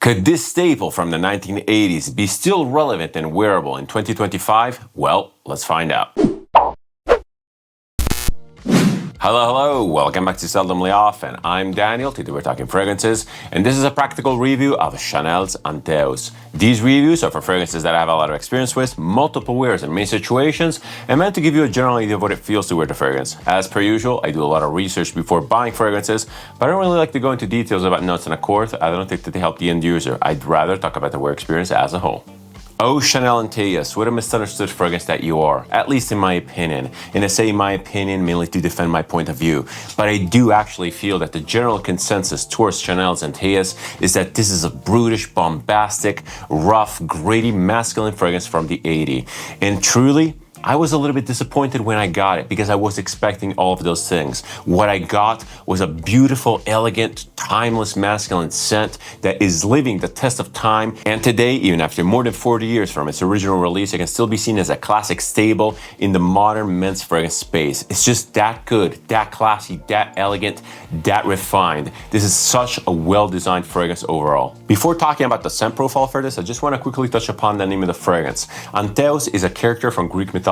Could this staple from the 1980s be still relevant and wearable in 2025? Well, let's find out. Hello, welcome back to Seldomly Off, and I'm Daniel. Today we're talking fragrances, and this is a practical review of Chanel's Antaeus. These reviews are for fragrances that I have a lot of experience with, multiple wears in many situations, and meant to give you a general idea of what it feels to wear the fragrance. As per usual, I do a lot of research before buying fragrances, but I don't really like to go into details about notes and accords. I don't think that they help the end user. I'd rather talk about the wear experience as a whole. Oh, Chanel Antaeus, what a misunderstood fragrance that you are, at least in my opinion. And I say my opinion mainly to defend my point of view. But I do actually feel that the general consensus towards Chanel's Antaeus is that this is a brutish, bombastic, rough, gritty, masculine fragrance from the 80s. And truly, I was a little bit disappointed when I got it because I was expecting all of those things. What I got was a beautiful, elegant, timeless masculine scent that is living the test of time. And today, even after more than 40 years from its original release, it can still be seen as a classic staple in the modern men's fragrance space. It's just that good, that classy, that elegant, that refined. This is such a well-designed fragrance overall. Before talking about the scent profile for this, I just want to quickly touch upon the name of the fragrance. Antaeus is a character from Greek mythology.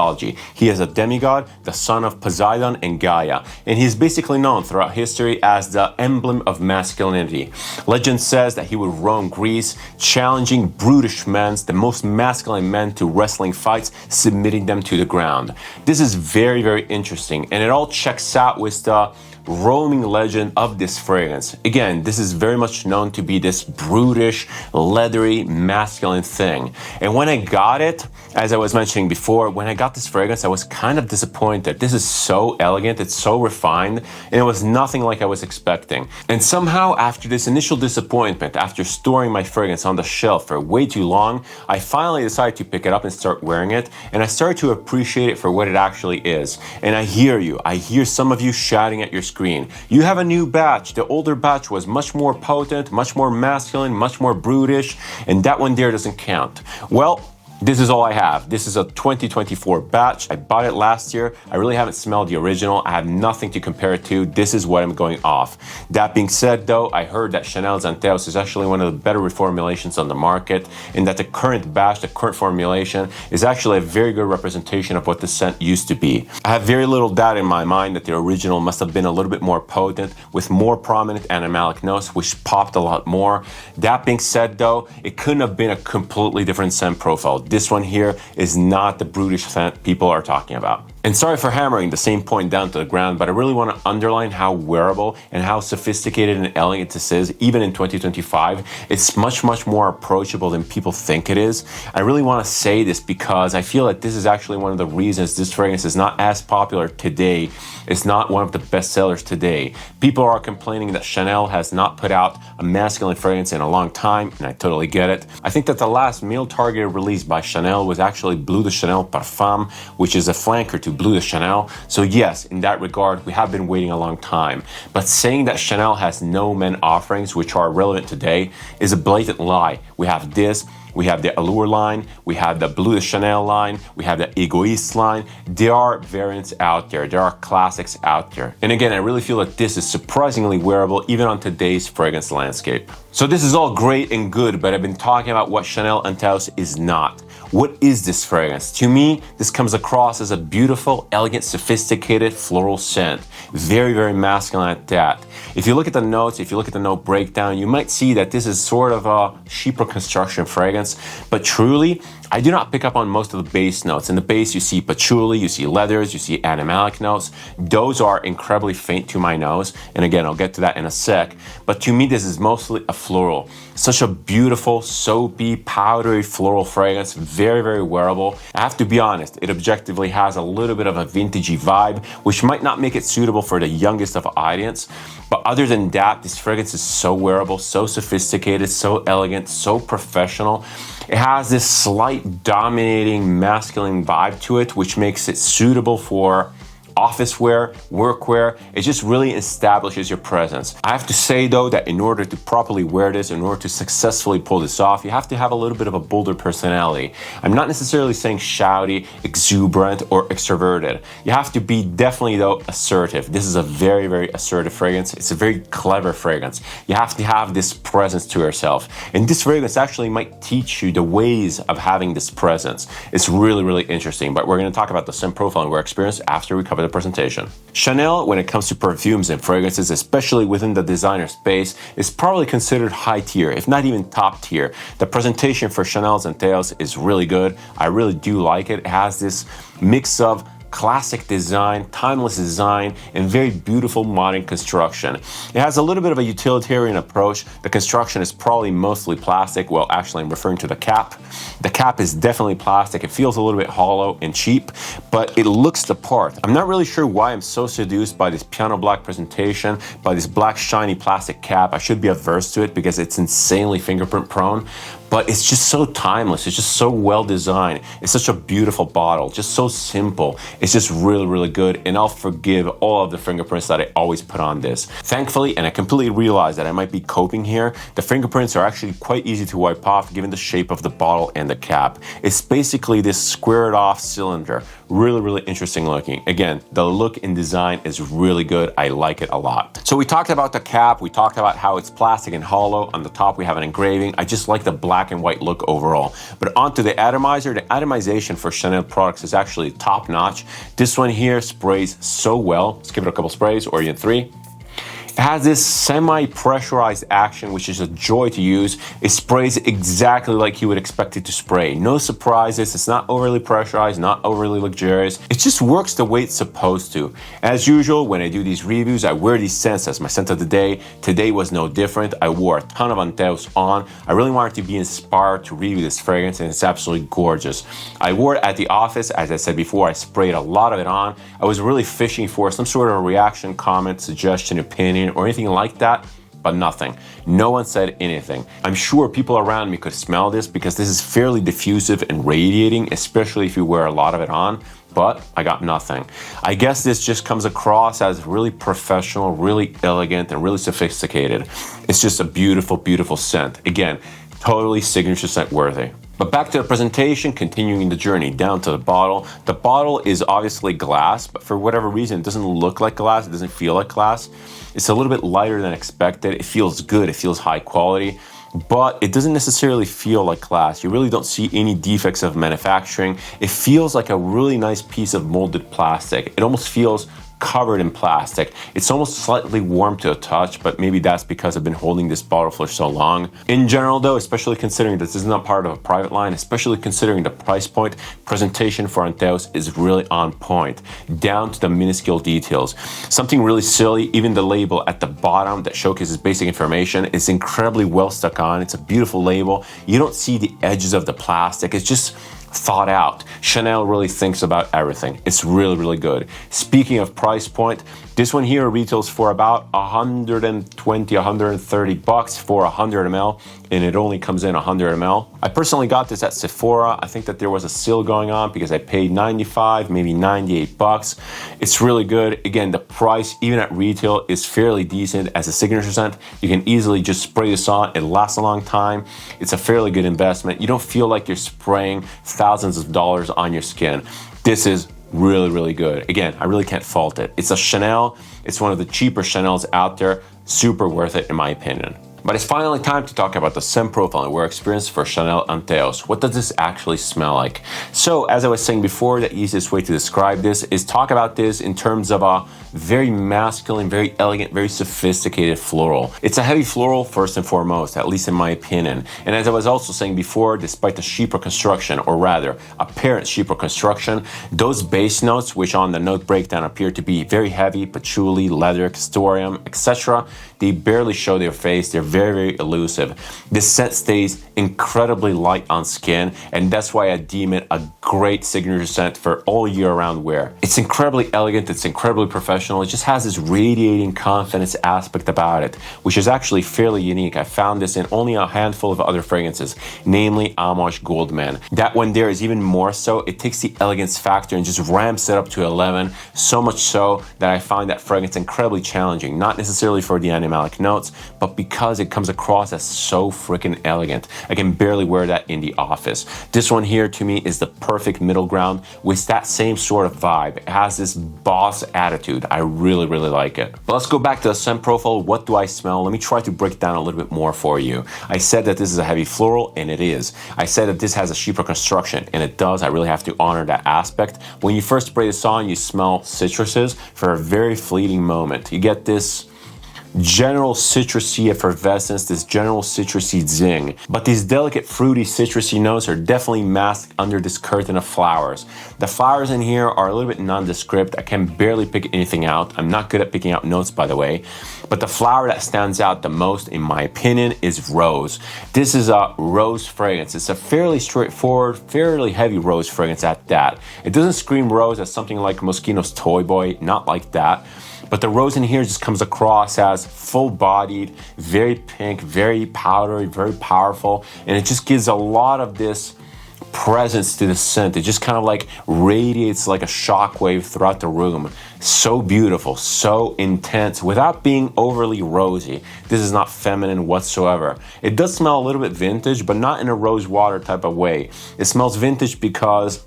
He is a demigod, the son of Poseidon and Gaia, and he is basically known throughout history as the emblem of masculinity. Legend says that he would roam Greece, challenging brutish men, the most masculine men, to wrestling fights, submitting them to the ground. This is very, very interesting, and it all checks out with the roaming legend of this fragrance. Again, this is very much known to be this brutish, leathery, masculine thing. And when I got it, as I was mentioning before, when I got this fragrance, I was kind of disappointed. This is so elegant, it's so refined, and it was nothing like I was expecting. And somehow, after this initial disappointment, after storing my fragrance on the shelf for way too long, I finally decided to pick it up and start wearing it, and I started to appreciate it for what it actually is. And I hear you. I hear some of you shouting at your screen. You have a new batch. The older batch was much more potent, much more masculine, much more brutish, and that one there doesn't count. Well, this is all I have. This is a 2024 batch. I bought it last year. I really haven't smelled the original. I have nothing to compare it to. This is what I'm going off. That being said, though, I heard that Chanel's Antaeus is actually one of the better reformulations on the market, and that the current batch, the current formulation, is actually a very good representation of what the scent used to be. I have very little doubt in my mind that the original must have been a little bit more potent, with more prominent animalic notes, which popped a lot more. That being said, though, it couldn't have been a completely different scent profile. This one here is not the brutish scent people are talking about. And sorry for hammering the same point down to the ground, but I really want to underline how wearable and how sophisticated and elegant this is, even in 2025. It's much, much more approachable than people think it is. I really want to say this because I feel that this is actually one of the reasons this fragrance is not as popular today. It's not one of the best sellers today. People are complaining that Chanel has not put out a masculine fragrance in a long time, and I totally get it. I think that the last male-targeted release by Chanel was actually Bleu de Chanel Parfum, which is a flanker to Bleu de Chanel. So yes, in that regard, we have been waiting a long time. But saying that Chanel has no men offerings which are relevant today is a blatant lie. We have this, we have the Allure line, we have the Bleu de Chanel line, we have the Egoiste line. There are variants out there, there are classics out there. And again, I really feel that this is surprisingly wearable even on today's fragrance landscape. So this is all great and good, but I've been talking about what Chanel Antaeus is not. What is this fragrance? To me, this comes across as a beautiful, elegant, sophisticated floral scent. Very, very masculine at that. If you look at the notes, if you look at the note breakdown, you might see that this is sort of a cheaper construction fragrance, but truly, I do not pick up on most of the base notes. In the base, you see patchouli, you see leathers, you see animalic notes. Those are incredibly faint to my nose. And again, I'll get to that in a sec. But to me, this is mostly a floral. Such a beautiful, soapy, powdery floral fragrance. Very, very wearable. I have to be honest, it objectively has a little bit of a vintagey vibe, which might not make it suitable for the youngest of audience. But other than that, this fragrance is so wearable, so sophisticated, so elegant, so professional. It has this slight dominating masculine vibe to it, which makes it suitable for office wear, workwear. It just really establishes your presence. I have to say though that in order to properly wear this, in order to successfully pull this off, you have to have a little bit of a bolder personality. I'm not necessarily saying shouty, exuberant, or extroverted. You have to be definitely though assertive. This is a very, very assertive fragrance. It's a very clever fragrance. You have to have this presence to yourself. And this fragrance actually might teach you the ways of having this presence. It's really, really interesting, but we're going to talk about the scent profile and wear experience after we cover the presentation. Chanel, when it comes to perfumes and fragrances, especially within the designer space, is probably considered high tier, if not even top tier. The presentation for Chanel's Antaeus is really good. I really do like it. It has this mix of classic design, timeless design, and very beautiful modern construction. It has a little bit of a utilitarian approach. The construction is probably mostly plastic. Well, actually, I'm referring to the cap. The cap is definitely plastic. It feels a little bit hollow and cheap, but it looks the part. I'm not really sure why I'm so seduced by this piano black presentation, by this black shiny plastic cap. I should be averse to it because it's insanely fingerprint prone, but it's just so timeless. It's just so well designed. It's such a beautiful bottle, just so simple. It's just really, really good, and I'll forgive all of the fingerprints that I always put on this. Thankfully, and I completely realized that I might be coping here, the fingerprints are actually quite easy to wipe off given the shape of the bottle and the cap. It's basically this squared off cylinder. Really, really interesting looking. Again, the look and design is really good. I like it a lot. So we talked about the cap. We talked about how it's plastic and hollow. On the top, we have an engraving. I just like the black and white look overall. But onto the atomizer. The atomization for Chanel products is actually top notch. This one here sprays so well. Let's give it a couple sprays, or even 3. It has this semi-pressurized action, which is a joy to use. It sprays exactly like you would expect it to spray. No surprises. It's not overly pressurized, not overly luxurious. It just works the way it's supposed to. As usual, when I do these reviews, I wear these scents as my scent of the day. Today was no different. I wore a ton of Antaeus on. I really wanted to be inspired to review this fragrance, and it's absolutely gorgeous. I wore it at the office. As I said before, I sprayed a lot of it on. I was really fishing for some sort of reaction, comment, suggestion, opinion, or anything like that, but nothing. No one said anything. I'm sure people around me could smell this because this is fairly diffusive and radiating, especially if you wear a lot of it on, but I got nothing. I guess this just comes across as really professional, really elegant, and really sophisticated. It's just a beautiful, beautiful scent. Again, totally signature scent worthy. But back to the presentation, continuing the journey down to the bottle. The bottle is obviously glass, but for whatever reason, it doesn't look like glass. It doesn't feel like glass. It's a little bit lighter than expected. It feels good. It feels high quality, but it doesn't necessarily feel like glass. You really don't see any defects of manufacturing. It feels like a really nice piece of molded plastic. It almost feels covered in plastic. It's almost slightly warm to a touch, but maybe that's because I've been holding this bottle for so long. In general though, especially considering this is not part of a private line, especially considering the price point, presentation for Antaeus is really on point, down to the minuscule details. Something really silly, even the label at the bottom that showcases basic information is incredibly well stuck on. It's a beautiful label. You don't see the edges of the plastic. It's just thought out. Chanel really thinks about everything. It's really, really good. Speaking of price point, this one here retails for about 120, 130 bucks for 100 ml, and it only comes in 100 ml. I personally got this at Sephora. I think that there was a sale going on because I paid 95, maybe 98 bucks. It's really good. Again, the price, even at retail, is fairly decent as a signature scent. You can easily just spray this on. It lasts a long time. It's a fairly good investment. You don't feel like you're spraying thousands of dollars on your skin. This is really, really good. Again, I really can't fault it. It's a Chanel. It's one of the cheaper Chanels out there. Super worth it in my opinion. But it's finally time to talk about the scent profile and wear experience for Chanel Antaeus. What does this actually smell like? So, as I was saying before, the easiest way to describe this is talk about this in terms of a very masculine, very elegant, very sophisticated floral. It's a heavy floral first and foremost, at least in my opinion. And as I was also saying before, despite the chypre construction, or rather, apparent chypre construction, those base notes, which on the note breakdown appear to be very heavy, patchouli, leather, castoreum, etc., They barely show their face. They're very, very elusive. This scent stays incredibly light on skin, and that's why I deem it a great signature scent for all year-round wear. It's incredibly elegant. It's incredibly professional. It just has this radiating confidence aspect about it, which is actually fairly unique. I found this in only a handful of other fragrances, namely Amouage Overture Man. That one there is even more so. It takes the elegance factor and just ramps it up to 11, so much so that I find that fragrance incredibly challenging, not necessarily for the animalic notes, but because it comes across as so freaking elegant. I can barely wear that in the office. This one here to me is the perfect middle ground with that same sort of vibe. It has this boss attitude. I really, really like it. But let's go back to the scent profile. What do I smell? Let me try to break down a little bit more for you. I said that this is a heavy floral, and it is. I said that this has a chypre construction, and it does. I really have to honor that aspect. When you first spray this on, you smell citruses for a very fleeting moment. You get this general citrusy effervescence, this general citrusy zing. But these delicate, fruity, citrusy notes are definitely masked under this curtain of flowers. The flowers in here are a little bit nondescript. I can barely pick anything out. I'm not good at picking out notes, by the way. But the flower that stands out the most, in my opinion, is rose. This is a rose fragrance. It's a fairly straightforward, fairly heavy rose fragrance at that. It doesn't scream rose as something like Moschino's Toy Boy, not like that. But the rose in here just comes across as full-bodied, very pink, very powdery, very powerful, and it just gives a lot of this presence to the scent. It just kind of like radiates like a shockwave throughout the room. So beautiful, so intense, without being overly rosy. This is not feminine whatsoever. It does smell a little bit vintage, but not in a rose water type of way. It smells vintage because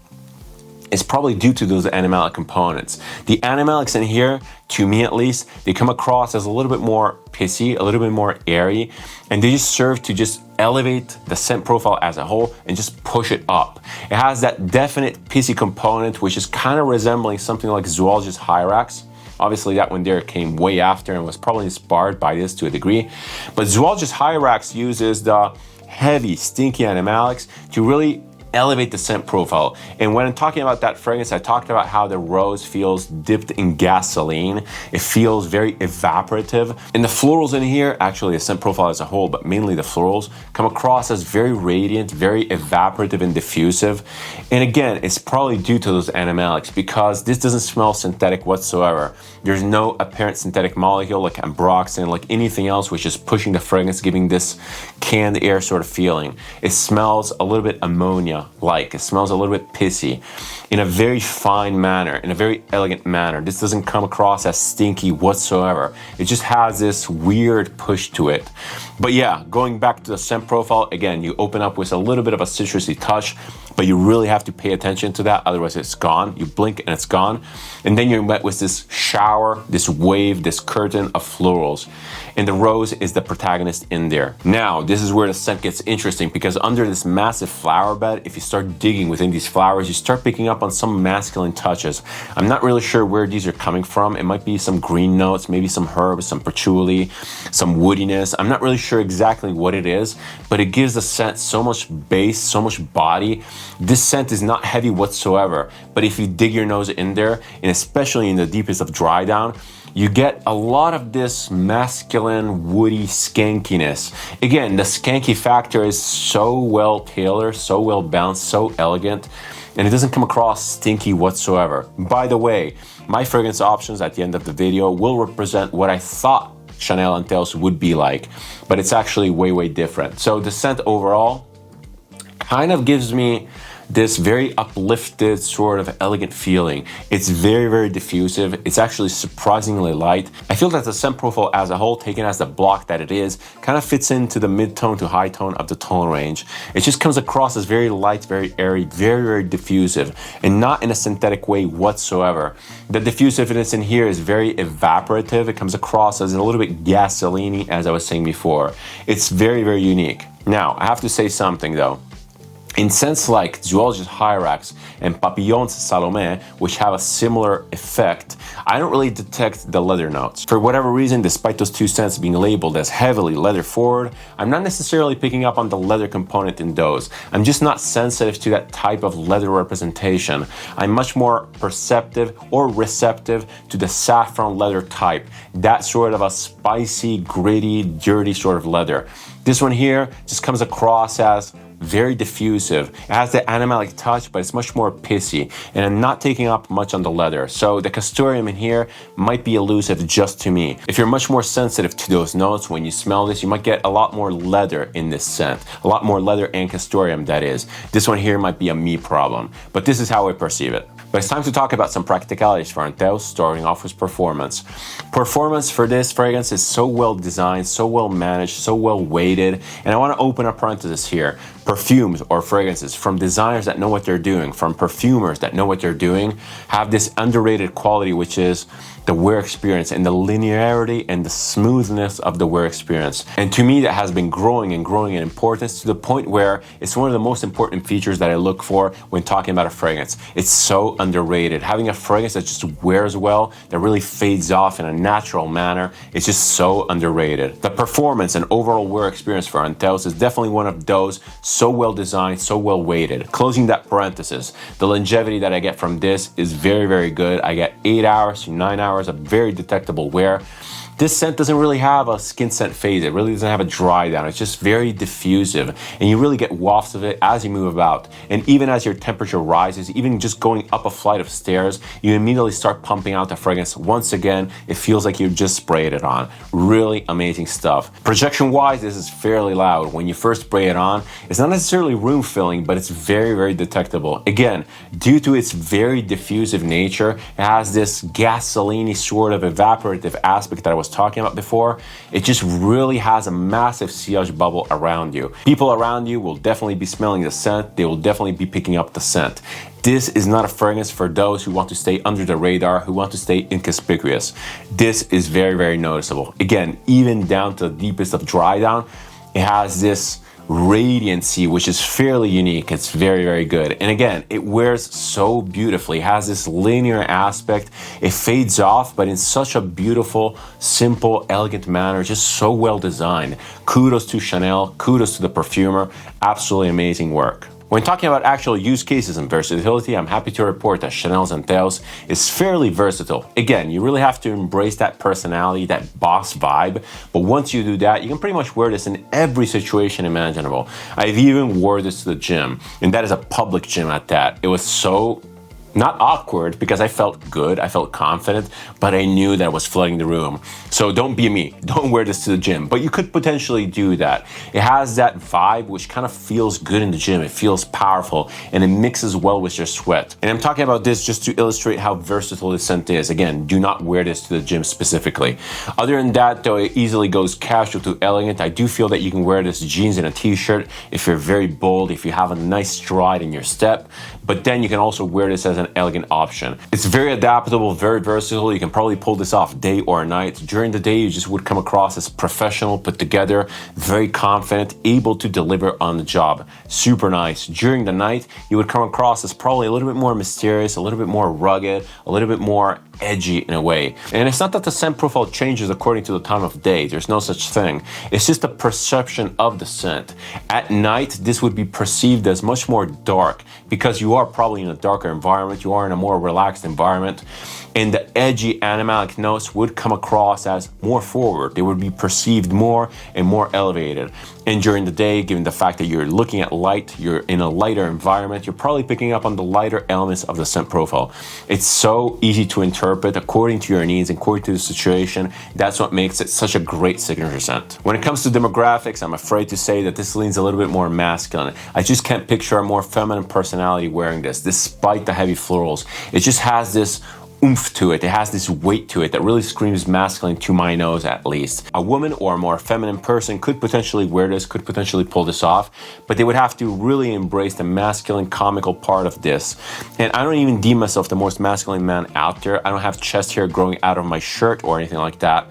it's probably due to those animalic components. The animalics in here, to me at least, they come across as a little bit more pissy, a little bit more airy, and they just serve to just elevate the scent profile as a whole and just push it up. It has that definite pissy component, which is kind of resembling something like Zoologist Hyrax. Obviously, that one there came way after and was probably inspired by this to a degree. But Zoologist Hyrax uses the heavy, stinky animalics to really elevate the scent profile. And when I'm talking about that fragrance, I talked about how the rose feels dipped in gasoline. It feels very evaporative. And the florals in here, actually the scent profile as a whole, but mainly the florals, come across as very radiant, very evaporative and diffusive. And again, it's probably due to those animalics because this doesn't smell synthetic whatsoever. There's no apparent synthetic molecule like ambroxan, like anything else which is pushing the fragrance, giving this canned air sort of feeling. It smells a little bit ammonia-like. It smells a little bit pissy in a very fine manner, in a very elegant manner. This doesn't come across as stinky whatsoever. It just has this weird push to it. But yeah, going back to the scent profile, again, you open up with a little bit of a citrusy touch, but you really have to pay attention to that, otherwise it's gone. You blink and it's gone. And then you're met with this shower, this wave, this curtain of florals. And the rose is the protagonist in there. Now, this is where the scent gets interesting because under this massive flower bed, if you start digging within these flowers, you start picking up on some masculine touches. I'm not really sure where these are coming from. It might be some green notes, maybe some herbs, some patchouli, some woodiness. I'm not really sure exactly what it is, but it gives the scent so much base, so much body. This scent is not heavy whatsoever, but if you dig your nose in there, and especially in the deepest of dry down, you get a lot of this masculine, woody skankiness. Again, the skanky factor is so well tailored, so well balanced, so elegant, and it doesn't come across stinky whatsoever. By the way, my fragrance options at the end of the video will represent what I thought Chanel Antaeus would be like, but it's actually way, way different. So the scent overall kind of gives me this very uplifted sort of elegant feeling. It's very, very diffusive. It's actually surprisingly light. I feel that the scent profile as a whole, taken as the block that it is, kind of fits into the mid-tone to high tone of the tone range. It just comes across as very light, very airy, very, very diffusive, and not in a synthetic way whatsoever. The diffusiveness in here is very evaporative. It comes across as a little bit gasoline-y, as I was saying before. It's very, very unique. Now, I have to say something though. In scents like Zoologist Hyrax and Papillon's Salome, which have a similar effect, I don't really detect the leather notes. For whatever reason, despite those two scents being labeled as heavily leather forward, I'm not necessarily picking up on the leather component in those. I'm just not sensitive to that type of leather representation. I'm much more perceptive or receptive to the saffron leather type, that sort of a spicy, gritty, dirty sort of leather. This one here just comes across as very diffusive. It has the animalic touch, but it's much more pissy, and I'm not taking up much on the leather. So the castoreum in here might be elusive just to me. If you're much more sensitive to those notes when you smell this, you might get a lot more leather in this scent. A lot more leather and castoreum, that is. This one here might be a me problem, but this is how I perceive it. But it's time to talk about some practicalities for Antaeus, starting off with performance. Performance for this fragrance is so well designed, so well managed, so well weighted, and I want to open a parenthesis here. Perfumes or fragrances from designers that know what they're doing, from perfumers that know what they're doing, have this underrated quality, which is the wear experience and the linearity and the smoothness of the wear experience. And to me, that has been growing and growing in importance to the point where it's one of the most important features that I look for when talking about a fragrance. It's so underrated. Having a fragrance that just wears well, that really fades off in a natural manner, it's just so underrated. The performance and overall wear experience for Antaeus is definitely one of those, so well designed, so well weighted. Closing that parenthesis, the longevity that I get from this is very, very good. I get 8 hours to 9 hours of very detectable wear. This scent doesn't really have a skin scent phase. It really doesn't have a dry down. It's just very diffusive, and you really get wafts of it as you move about. And even as your temperature rises, even just going up a flight of stairs, you immediately start pumping out the fragrance. Once again, it feels like you just sprayed it on. Really amazing stuff. Projection-wise, this is fairly loud. When you first spray it on, it's not necessarily room filling, but it's very, very detectable. Again, due to its very diffusive nature, it has this gasoline-y sort of evaporative aspect that I was talking about before. It just really has a massive sillage bubble around you. People around you will definitely be smelling the scent. They will definitely be picking up the scent. This is not a fragrance for those who want to stay under the radar, who want to stay inconspicuous. This is very, very noticeable. Again, even down to the deepest of dry down, it has this radiancy, which is fairly unique. It's very, very good. And again, it wears so beautifully. It has this linear aspect. It fades off, but in such a beautiful, simple, elegant manner, just so well designed. Kudos to Chanel, kudos to the perfumer. Absolutely amazing work. When talking about actual use cases and versatility, I'm happy to report that Chanel's Antaeus is fairly versatile. Again, you really have to embrace that personality, that boss vibe, but once you do that, you can pretty much wear this in every situation imaginable. I've even wore this to the gym, and that is a public gym at that. It was so not awkward because I felt good, I felt confident, but I knew that I was flooding the room. So don't be me, don't wear this to the gym, but you could potentially do that. It has that vibe which kind of feels good in the gym, it feels powerful, and it mixes well with your sweat. And I'm talking about this just to illustrate how versatile this scent is. Again, do not wear this to the gym specifically. Other than that though, it easily goes casual to elegant. I do feel that you can wear this jeans and a t-shirt if you're very bold, if you have a nice stride in your step, but then you can also wear this as an elegant option. It's very adaptable, very versatile. You can probably pull this off day or night. During the day, you just would come across as professional, put together, very confident, able to deliver on the job. Super nice. During the night, you would come across as probably a little bit more mysterious, a little bit more rugged, a little bit more edgy in a way. And it's not that the scent profile changes according to the time of day. There's no such thing. It's just the perception of the scent. At night, this would be perceived as much more dark because you are probably in a darker environment. You are in a more relaxed environment. And the edgy animalic notes would come across as more forward. They would be perceived more and more elevated. And during the day, given the fact that you're looking at light, you're in a lighter environment, you're probably picking up on the lighter elements of the scent profile. It's so easy to interpret according to your needs, according to the situation. That's what makes it such a great signature scent. When it comes to demographics, I'm afraid to say that this leans a little bit more masculine. I just can't picture a more feminine personality wearing this, despite the heavy florals. It just has this oomph to it. It has this weight to it that really screams masculine to my nose, at least. A woman or a more feminine person could potentially wear this, could potentially pull this off, but they would have to really embrace the masculine comical part of this. And I don't even deem myself the most masculine man out there. I don't have chest hair growing out of my shirt or anything like that.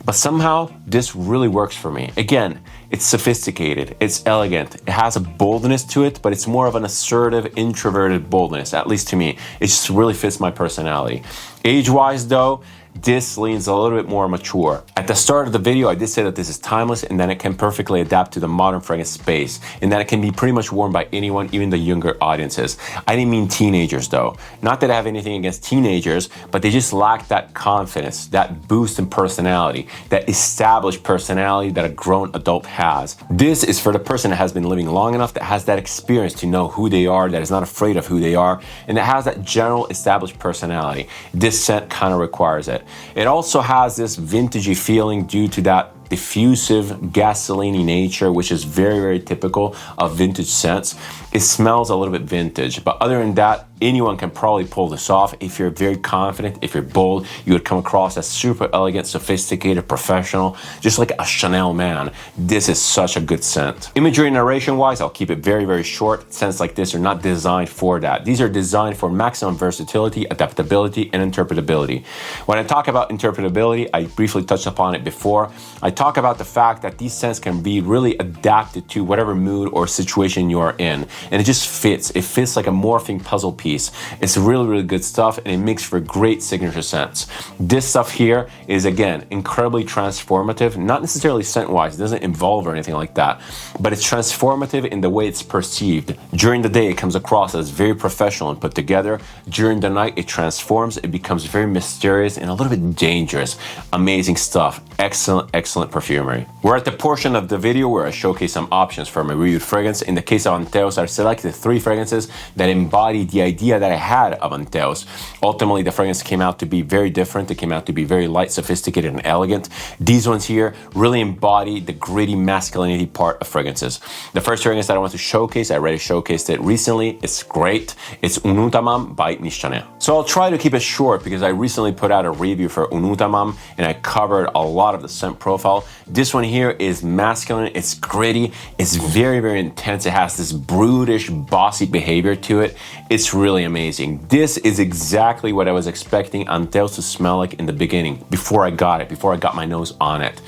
But somehow, this really works for me. Again, It's sophisticated, it's elegant, it has a boldness to it, but it's more of an assertive, introverted boldness, at least to me. It just really fits my personality. Age-wise though, this leans a little bit more mature. At the start of the video, I did say that this is timeless and that it can perfectly adapt to the modern fragrance space, and that it can be pretty much worn by anyone, even the younger audiences. I didn't mean teenagers though. Not that I have anything against teenagers, but they just lack that confidence, that boost in personality, that established personality that a grown adult has. This is for the person that has been living long enough, that has that experience to know who they are, that is not afraid of who they are, and that has that general established personality. This scent kind of requires it. It also has this vintagey feeling due to that diffusive gasoline nature, which is very, very typical of vintage scents. It smells a little bit vintage, but other than that, anyone can probably pull this off. If you're very confident, if you're bold, you would come across as super elegant, sophisticated, professional, just like a Chanel man. This is such a good scent. Imagery and narration wise, I'll keep it very, very short. Scents like this are not designed for that. These are designed for maximum versatility, adaptability, and interpretability. When I talk about interpretability, I briefly touched upon it before. I talk about the fact that these scents can be really adapted to whatever mood or situation you are in. And it just fits. It fits like a morphing puzzle piece. It's really, really good stuff, and it makes for great signature scents. This stuff here is, again, incredibly transformative, not necessarily scent-wise. It doesn't evolve or anything like that, but it's transformative in the way it's perceived. During the day, it comes across as very professional and put together. During the night, it transforms. It becomes very mysterious and a little bit dangerous. Amazing stuff. Excellent, excellent perfumery. We're at the portion of the video where I showcase some options for my reviewed fragrance. In the case of Antaeus, I selected 3 fragrances that embody the idea that I had of Antaeus. Ultimately, the fragrance came out to be very different. It came out to be very light, sophisticated, and elegant. These ones here really embody the gritty masculinity part of fragrances. The first fragrance that I want to showcase, I already showcased it recently. It's great. It's Unutamam by Nishane. So I'll try to keep it short because I recently put out a review for Unutamam and I covered a lot of the scent profile. This one here is masculine. It's gritty. It's very, very intense. It has this brutish, bossy behavior to it. It's really amazing. This is exactly what I was expecting Antaeus to smell like in the beginning, before I got my nose on it.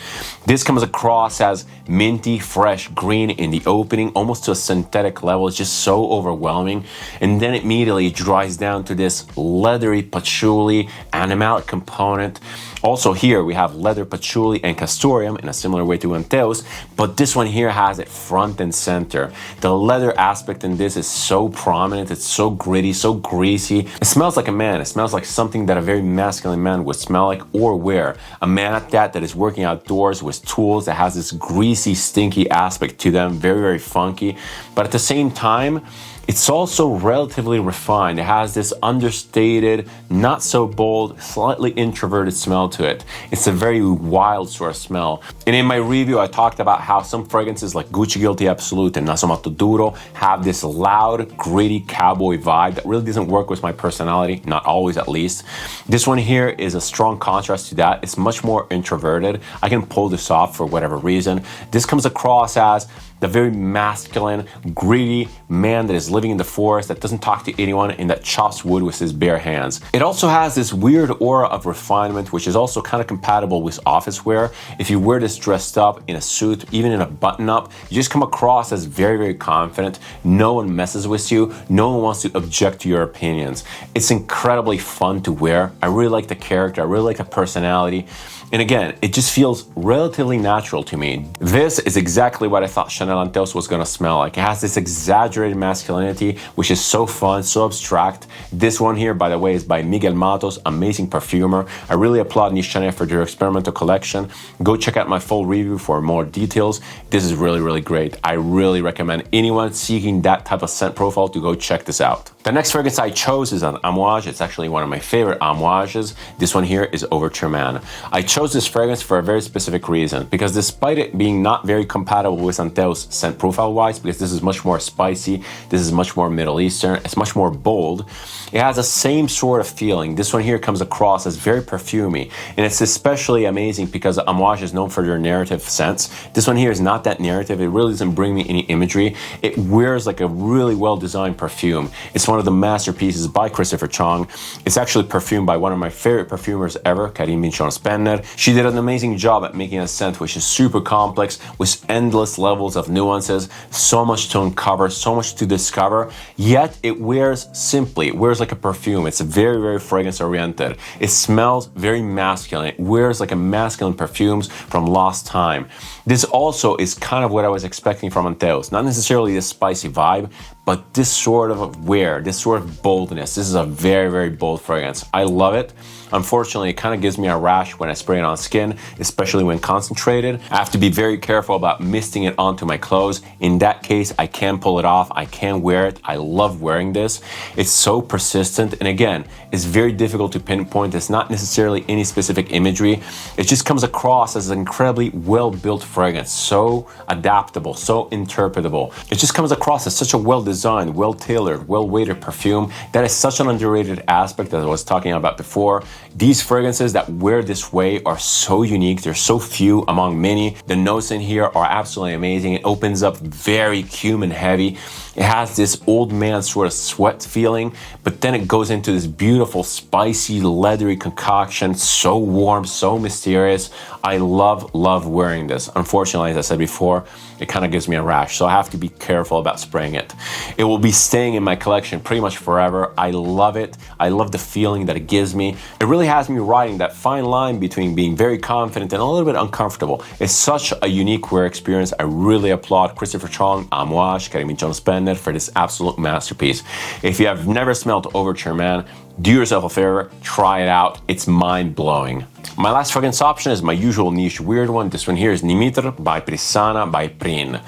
This comes across as minty, fresh, green in the opening, almost to a synthetic level. It's just so overwhelming. And then immediately it dries down to this leathery patchouli, animalic component. Also here we have leather, patchouli, and castoreum in a similar way to Antaeus, but this one here has it front and center. The leather aspect in this is so prominent, it's so gritty, so greasy. It smells like a man. It smells like something that a very masculine man would smell like or wear. A man at that is working outdoors with tools that has this greasy, stinky aspect to them, very, very funky, but at the same time, it's also relatively refined. It has this understated, not so bold, slightly introverted smell to it. It's a very wild sort of smell. And in my review, I talked about how some fragrances like Gucci Guilty Absolute and Nasomatto Duro have this loud, gritty cowboy vibe that really doesn't work with my personality, not always at least. This one here is a strong contrast to that. It's much more introverted. I can pull this off for whatever reason. This comes across as the very masculine, gritty man that is living in the forest, that doesn't talk to anyone, and that chops wood with his bare hands. It also has this weird aura of refinement, which is also kind of compatible with office wear. If you wear this dressed up in a suit, even in a button-up, you just come across as very, very confident. No one messes with you. No one wants to object to your opinions. It's incredibly fun to wear. I really like the character. I really like the personality. And again, it just feels relatively natural to me. This is exactly what I thought Chanel Antaeus was gonna smell like. It has this exaggerated masculinity, which is so fun, so abstract. This one here, by the way, is by Miguel Matos, amazing perfumer. I really applaud Nishane for their experimental collection. Go check out my full review for more details. This is really, really great. I really recommend anyone seeking that type of scent profile to go check this out. The next fragrance I chose is an Amouage. It's actually one of my favorite Amouages. This one here is Overture Man. I chose this fragrance for a very specific reason, because despite it being not very compatible with Antaeus Antaeus scent profile-wise, because this is much more spicy, this is much more Middle Eastern, it's much more bold. It has the same sort of feeling. This one here comes across as very perfumey, and it's especially amazing because Amouage is known for their narrative scents. This one here is not that narrative. It really doesn't bring me any imagery. It wears like a really well-designed perfume. It's one of the masterpieces by Christopher Chong. It's actually perfumed by one of my favorite perfumers ever, Karim Bin-Spenner. She did an amazing job at making a scent which is super complex, with endless levels of nuances, so much to uncover, so much to discover, yet it wears simply. It wears like a perfume. It's very, very fragrance oriented. It smells very masculine. It wears like a masculine perfumes from lost time. This also is kind of what I was expecting from Antaeus. Not necessarily this spicy vibe, but this sort of wear, this sort of boldness. This is a very, very bold fragrance. I love it. Unfortunately, it kind of gives me a rash when I spray it on skin, especially when concentrated. I have to be very careful about misting it onto my clothes. In that case, I can pull it off. I can wear it. I love wearing this. It's so persistent. And again, it's very difficult to pinpoint. It's not necessarily any specific imagery. It just comes across as an incredibly well-built fragrance. So adaptable, so interpretable. It just comes across as such a well-designed, well-tailored, well-weighted perfume. That is such an underrated aspect that I was talking about before. These fragrances that wear this way are so unique. They're so few among many. The notes in here are absolutely amazing. It opens up very cumin heavy. It has this old man sort of sweat feeling, but then it goes into this beautiful, spicy, leathery concoction. So warm, so mysterious. I love wearing this. Unfortunately, as I said before, it kind of gives me a rash, so I have to be careful about spraying it. It will be staying in my collection pretty much forever. I love it. I love the feeling that it gives me. It really has me riding that fine line between being very confident and a little bit uncomfortable. It's such a unique wear experience. I really applaud Christopher Chong, Amouage, Karim Bin-Spenner for this absolute masterpiece. If you have never smelled Overture Man, do yourself a favor, try it out. It's mind-blowing. My last fragrance option is my usual niche weird one. This one here is Nimitr by Prissana by Prin.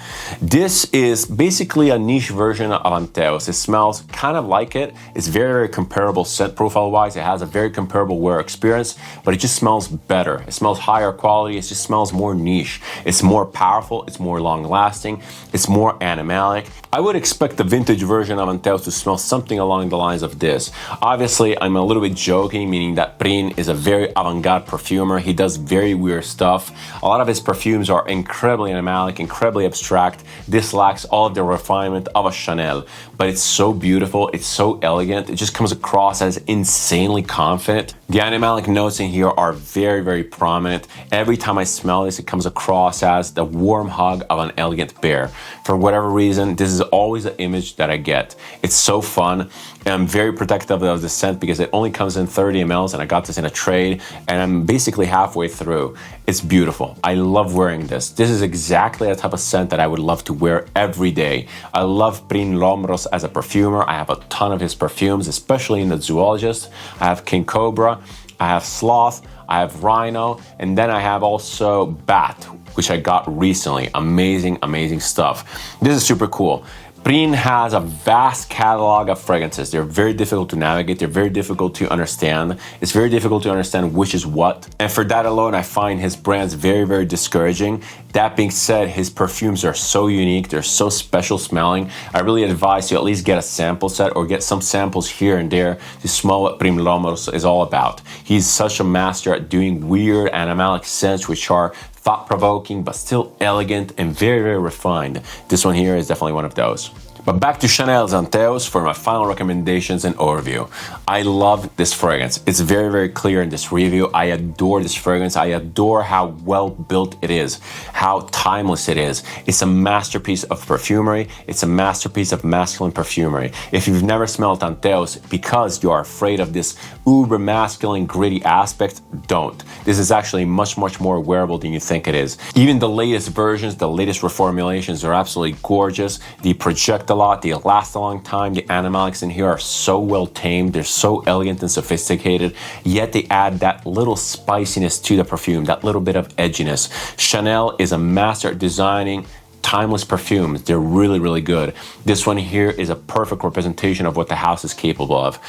This is basically a niche version of Antaeus. It smells kind of like it. It's very, very comparable scent profile-wise. It has a very comparable wear experience, but it just smells better. It smells higher quality. It just smells more niche. It's more powerful. It's more long-lasting. It's more animalic. I would expect the vintage version of Antaeus to smell something along the lines of this. Obviously, I'm a little bit joking, meaning that Prin is a very avant-garde perfumer. He does very weird stuff. A lot of his perfumes are incredibly animalic, incredibly abstract. This lacks all of the refinement of a Chanel, but it's so beautiful, it's so elegant, it just comes across as insanely confident. The animalic notes in here are very, very prominent. Every time I smell this, it comes across as the warm hug of an elegant bear. For whatever reason, this is always the image that I get. It's so fun, and I'm very protective of the scent because it only comes in 30 mLs, and I got this in a trade, and I'm basically halfway through. It's beautiful. I love wearing this. This is exactly the type of scent that I would love to wear every day. I love Prin Lomros as a perfumer. I have a ton of his perfumes, especially in the Zoologist. I have King Cobra, I have Sloth, I have Rhino, and then I have also Bat, which I got recently. Amazing, amazing stuff. This is super cool. Prin has a vast catalog of fragrances. They're very difficult to navigate. They're very difficult to understand. It's very difficult to understand which is what. And for that alone, I find his brands very, very discouraging. That being said, his perfumes are so unique. They're so special smelling. I really advise you at least get a sample set or get some samples here and there to smell what Prin Lomros is all about. He's such a master at doing weird animalic scents which are thought-provoking but still elegant and very, very refined. This one here is definitely one of those. But back to Chanel's Antaeus for my final recommendations and overview. I love this fragrance. It's very, very clear in this review. I adore this fragrance. I adore how well built it is, how timeless it is. It's a masterpiece of perfumery. It's a masterpiece of masculine perfumery. If you've never smelled Antaeus because you are afraid of this uber masculine gritty aspect, don't. This is actually much, much more wearable than you think it is. Even the latest versions, the latest reformulations are absolutely gorgeous. They project a lot, they last a long time. The animalics in here are so well tamed, they're so elegant and sophisticated, yet they add that little spiciness to the perfume, that little bit of edginess. Chanel is a master at designing timeless perfumes. They're really, really good. This one here is a perfect representation of what the house is capable of.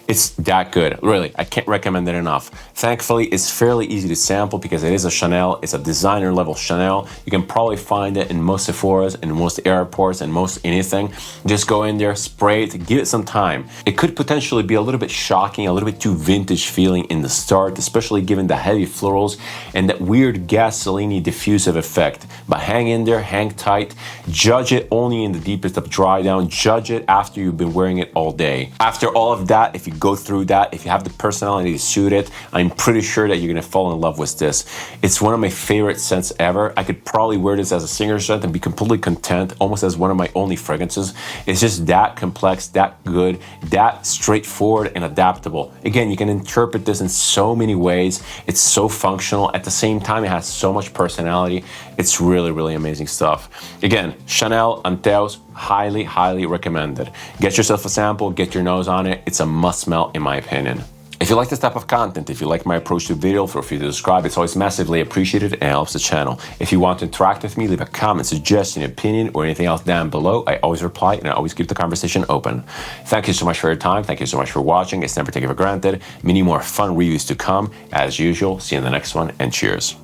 It's that good, really. I can't recommend it enough. Thankfully, it's fairly easy to sample because it is a Chanel. It's a designer level Chanel. You can probably find it in most Sephoras, in most airports, and most anything. Just go in there, spray it, give it some time. It could potentially be a little bit shocking, a little bit too vintage feeling in the start, especially given the heavy florals and that weird gasoline-y diffusive effect. But hang in there, hang tight. Judge it only in the deepest of dry down. Judge it after you've been wearing it all day. After all of that, if you go through that, if you have the personality to suit it, I'm pretty sure that you're gonna fall in love with this. It's one of my favorite scents ever. I could probably wear this as a singer scent and be completely content, almost as one of my only fragrances. It's just that complex, that good, that straightforward and adaptable. Again, you can interpret this in so many ways. It's so functional. At the same time, it has so much personality. It's really, really amazing stuff. Again, Chanel Antaeus, highly, highly recommended. Get yourself a sample, get your nose on it. It's a must smell in my opinion. If you like this type of content, if you like my approach to video, feel free to subscribe. It's always massively appreciated and helps the channel. If you want to interact with me, leave a comment, suggestion, opinion, or anything else down below. I always reply and I always keep the conversation open. Thank you so much for your time. Thank you so much for watching. It's never taken for granted. Many more fun reviews to come. As usual, see you in the next one and cheers.